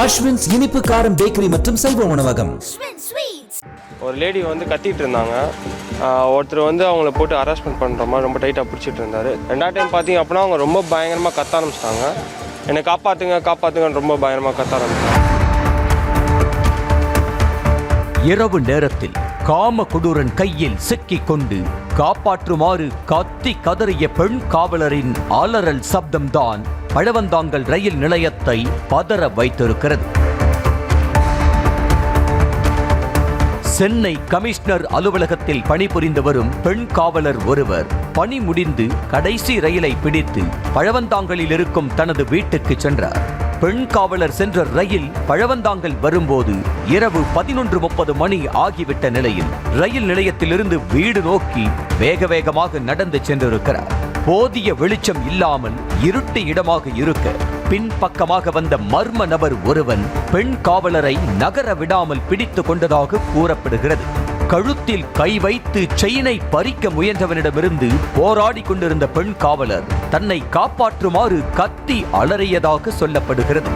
அஸ்வின்ஸ் இனிப்பு காரம் பேக்கரி மற்றும் செல்வ உணவகம். ஒரு லேடி வந்து கத்திட்டு இருந்தாங்க. ஒருத்தர் வந்து அவங்கள போட்டு ஹராஸ்மெண்ட் பண்ணுற மாதிரி ரொம்ப டைட்டாக பிடிச்சிட்டு இருந்தார். ரெண்டாவது டைம் பார்த்தீங்க அப்படின்னா அவங்க ரொம்ப பயங்கரமாக கத்த ஆரம்பிச்சிட்டாங்க. என்னை காப்பாற்றுங்க காப்பாற்றுங்கன்னு ரொம்ப பயங்கரமாக கத்த ஆரம்பிச்சிட்டாங்க. இரவு நேரத்தில் காம கொடூரன் கையில் சிக்கிக் கொண்டு காப்பாற்றுமாறு கத்தி கதறிய பெண் காவலரின் அலறல் சப்தம்தான் பழவந்தாங்கல் ரயில் நிலையத்தை பதற வைத்திருக்கிறது. சென்னை கமிஷனர் அலுவலகத்தில் பணிபுரிந்து வரும் பெண் காவலர் ஒருவர் பணி முடிந்து கடைசி ரயிலை பிடித்து பழவந்தாங்கலில் இருக்கும் தனது வீட்டுக்கு சென்றார். பெண் காவலர் சென்ற ரயில் பழவந்தாங்கல் வரும்போது இரவு 11:30 மணி ஆகிவிட்ட நிலையில் ரயில் நிலையத்திலிருந்து வீடு நோக்கி வேக வேகமாக நடந்து சென்றிருக்கிறார். போதிய வெளிச்சம் இல்லாமல் இருட்டு இடமாக இருக்க பின்பக்கமாக வந்த மர்ம நபர் ஒருவன் பெண் காவலரை நகர விடாமல் பிடித்து கொண்டதாக கூறப்படுகிறது. கழுத்தில் கை வைத்து செயினை பறிக்க முயன்றவனிடமிருந்து போராடி கொண்டிருந்த பெண் காவலர் தன்னை காப்பாற்றுமாறு கத்தி அலறியதாக சொல்லப்படுகிறது.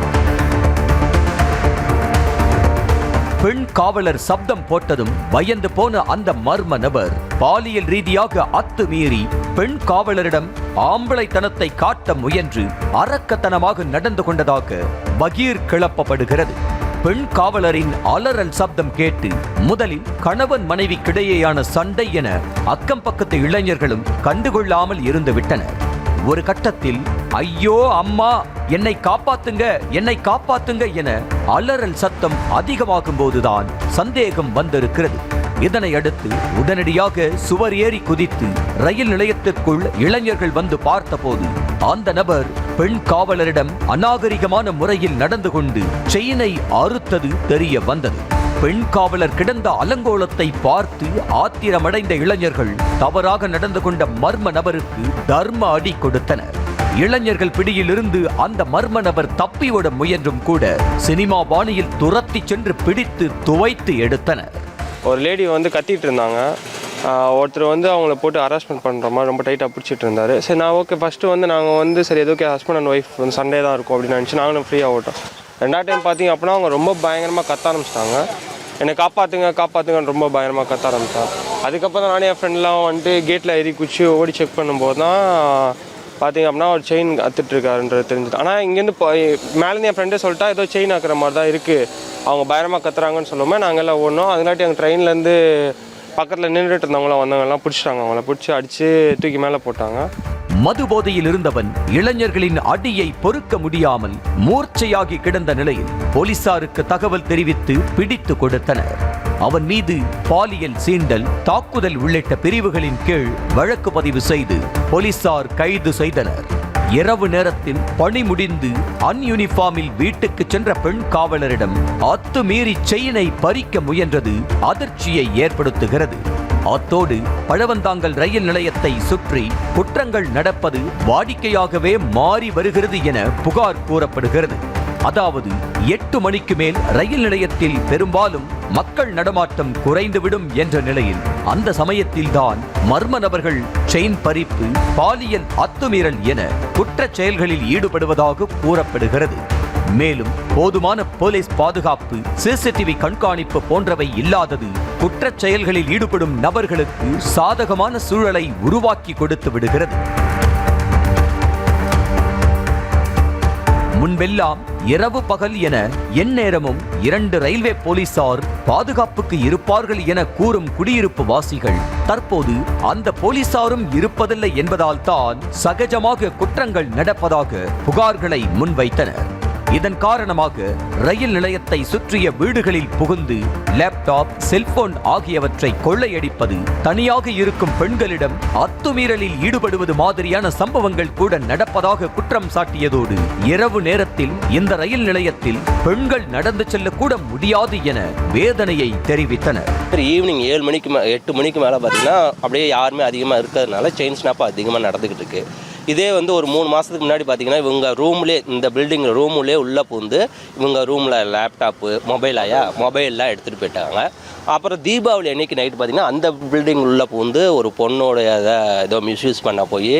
பெண் காவலர் சப்தம் போட்டதும் பயந்து போன அந்த மர்ம நபர் பாலியல் ரீதியாக அத்துமீறி பெண் காவலரிடம் ஆம்பளைத்தனத்தை காட்ட முயன்று அரக்கத்தனமாக நடந்து கொண்டதாக பகீர் கிளப்பப்படுகிறது. பெண் காவலரின் அலறல் சப்தம் கேட்டு முதலில் கணவன் மனைவிக்கிடையேயான சண்டை என அக்கம் பக்கத்து இளைஞர்களும் கண்டுகொள்ளாமல் இருந்து விட்டனர். ஒரு கட்டத்தில் ஐயோ அம்மா என்னை காப்பாத்துங்க என்னை காப்பாத்துங்க என அலறல் சத்தம் அதிகமாகும் போதுதான் சந்தேகம் வந்திருக்கிறது. இதனை அடுத்து உடனடியாக சுவர் ஏறி குதித்து ரயில் நிலையத்திற்குள் இளைஞர்கள் வந்து பார்த்தபோது அந்த நபர் பெண் காவலரிடம் அநாகரிகமான முறையில் நடந்து கொண்டு செயினை அறுத்தது தெரிய வந்தது. பெண் காவலர் கிடந்த அலங்கோலத்தை பார்த்து ஆத்திரமடைந்த இளைஞர்கள் தவறாக நடந்து கொண்ட மர்ம நபருக்கு தர்ம அடி கொடுத்தனர். இளைஞர்கள் பிடியிலிருந்து அந்த மர்ம நபர் தப்பியோட முயன்றும் கூட சினிமா பாணியில் துரத்தி சென்று பிடித்து துவைத்து எடுத்தனர். ஒரு லேடி வந்து கத்திட்டு இருந்தாங்க. ஒருத்தர் வந்து அவங்கள போட்டு ஹராஸ்மெண்ட் பண்ணுற மாதிரி ரொம்ப டைட்டாக பிடிச்சிட்டு இருந்தார். சரி நான் ஓகே ஃபஸ்ட்டு வந்து நாங்கள் வந்து சரி எதுக்கே ஹஸ்பண்ட் அண்ட் ஒய்ஃப் வந்து சண்டே தான் இருக்கும் அப்படின்னு நினச்சி நாங்களும் ஃப்ரீயாக ஓட்டோம். ரெண்டாவது டைம் பார்த்தீங்க அப்படின்னா அவங்க ரொம்ப பயங்கரமாக கத்த ஆரம்பிச்சிட்டாங்க. என்னை காப்பாற்றுங்க காப்பாற்றுங்கன்னு ரொம்ப பயங்கரமாக கத்த ஆரம்பித்தாங்க. அதுக்கப்புறம் தான் நானே என் ஃப்ரெண்ட்லாம் வந்துட்டு கேட்டில் ஏறி குச்சி ஓடி செக் பண்ணும்போது தான் பார்த்தீங்க அப்படின்னா ஒரு செயின் கற்றுட்ருக்காருன்றது தெரிஞ்சுது. ஆனால் இங்கேருந்து மேலேருந்து என் ஃப்ரெண்டே சொல்லிட்டா ஏதோ செயின் ஆக்குற மாதிரி தான் இருக்குது, அவங்க பயங்கரமாக கத்துறாங்கன்னு சொல்லுவோம். நாங்கள் எல்லாம் ஓடணும். அதனாட்டி எங்கள் ட்ரெயின்லேருந்து பக்கத்தில் நின்றுட்டு இருந்தவங்களாம் வந்தவங்கலாம் பிடிச்சிட்டாங்க. அவங்கள பிடிச்சி அடித்து தூக்கி மேலே போட்டாங்க. மது போதையில் இருந்தவன் இளைஞர்களின் அடியை பொறுக்க முடியாமல் மூர்ச்சையாகி கிடந்த நிலையில் போலீசாருக்கு தகவல் தெரிவித்து பிடித்து கொடுத்தனர். அவன் மீது பாலியல் சீண்டல், தாக்குதல் உள்ளிட்ட பிரிவுகளின் கீழ் வழக்கு பதிவு செய்து போலீசார் கைது செய்தனர். இரவு நேரத்தில் பணி முடிந்து அன்யூனிஃபார்மில் வீட்டுக்கு சென்ற பெண் காவலரிடம் அத்துமீறி செயினை பறிக்க முயன்றது அதிர்ச்சியை ஏற்படுத்துகிறது. அத்தோடு பழவந்தாங்கல் ரயில் நிலையத்தை சுற்றி குற்றங்கள் நடப்பது வாடிக்கையாகவே மாறி வருகிறது என புகார் கூறப்படுகிறது. அதாவது 8 மணிக்கு மேல் ரயில் நிலையத்தில் பெரும்பாலும் மக்கள் நடமாட்டம் குறைந்துவிடும் என்ற நிலையில் அந்த சமயத்தில்தான் மர்ம நபர்கள் செயின் பறிப்பு, பாலியல் அத்துமீறல் என குற்றச் செயல்களில் ஈடுபடுவதாக கூறப்படுகிறது. மேலும் போதுமான போலீஸ் பாதுகாப்பு, சிசிடிவி கண்காணிப்பு போன்றவை இல்லாதது குற்றச் செயல்களில் ஈடுபடும் நபர்களுக்கு சாதகமான சூழலை உருவாக்கி கொடுத்து விடுகிறது. முன்பெல்லாம் இரவு பகல் என எந்நேரமும் 2 ரயில்வே போலீசார் பாதுகாப்புக்கு இருப்பார்கள் என கூறும் குடியிருப்பு வாசிகள் தற்போது அந்த போலீசாரும் இருப்பதில்லை என்பதால் தான் சகஜமாக குற்றங்கள் நடப்பதாக புகார்களை முன்வைத்தனர். இதன் காரணமாக ரயில் நிலையத்தை சுற்றிய வீடுகளில் புகுந்து லேப்டாப், செல்போன் ஆகியவற்றை கொள்ளையடிப்பது, தனியாக இருக்கும் பெண்களிடம் அத்துமீறலில் ஈடுபடுவது மாதிரியான சம்பவங்கள் கூட நடப்பதாக குற்றம் சாட்டியதோடு இரவு நேரத்தில் இந்த ரயில் நிலையத்தில் பெண்கள் நடந்து செல்லக்கூட முடியாது என வேதனையை தெரிவித்தனர். ஈவினிங் 8 மணிக்கு மேலே பார்த்தீங்கன்னா அப்படியே யாருமே அதிகமாக இருக்கிறதுனால செயின் ஸ்னாப் அதிகமாக நடந்துக்கிட்டு இருக்கு. இதே வந்து ஒரு 3 மாதத்துக்கு முன்னாடி பார்த்தீங்கன்னா இவங்க ரூம்லேயே, இந்த பில்டிங் ரூம்லேயே உள்ளே பூந்து இவங்க ரூமில் லேப்டாப்பு மொபைல்லாம் எடுத்துகிட்டு போயிட்டாங்க. அப்புறம் தீபாவளி அன்னைக்கு நைட்டு பார்த்தீங்கன்னா அந்த பில்டிங் உள்ளே பூந்து ஒரு பொண்ணோடைய ஏதோ மிஸ்யூஸ் பண்ண போய்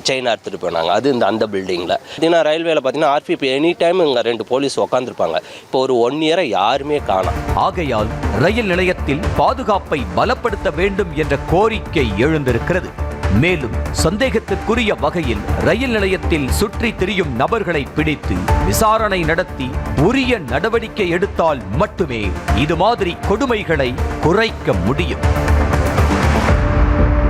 செயின் எடுத்துகிட்டு போனாங்க. அது அந்த பில்டிங்கில் பார்த்தீங்கன்னா ரயில்வேல பார்த்தீங்கன்னா ஆர்பிபி எனி டைம் இங்கே 2 போலீஸ் உட்காந்துருப்பாங்க. இப்போ ஒரு 1 இயரை யாருமே காணோம். ஆகையால் ரயில் நிலையத்தில் பாதுகாப்பை பலப்படுத்த வேண்டும் என்ற கோரிக்கை எழுந்திருக்கிறது. மேலும் சந்தேகத்திற்குரிய வகையில் ரயில் நிலையத்தில் சுற்றி திரியும் நபர்களை பிடித்து விசாரணை நடத்தி உரிய நடவடிக்கை எடுத்தால் மட்டுமே இது மாதிரி கொடுமைகளை குறைக்க முடியும்.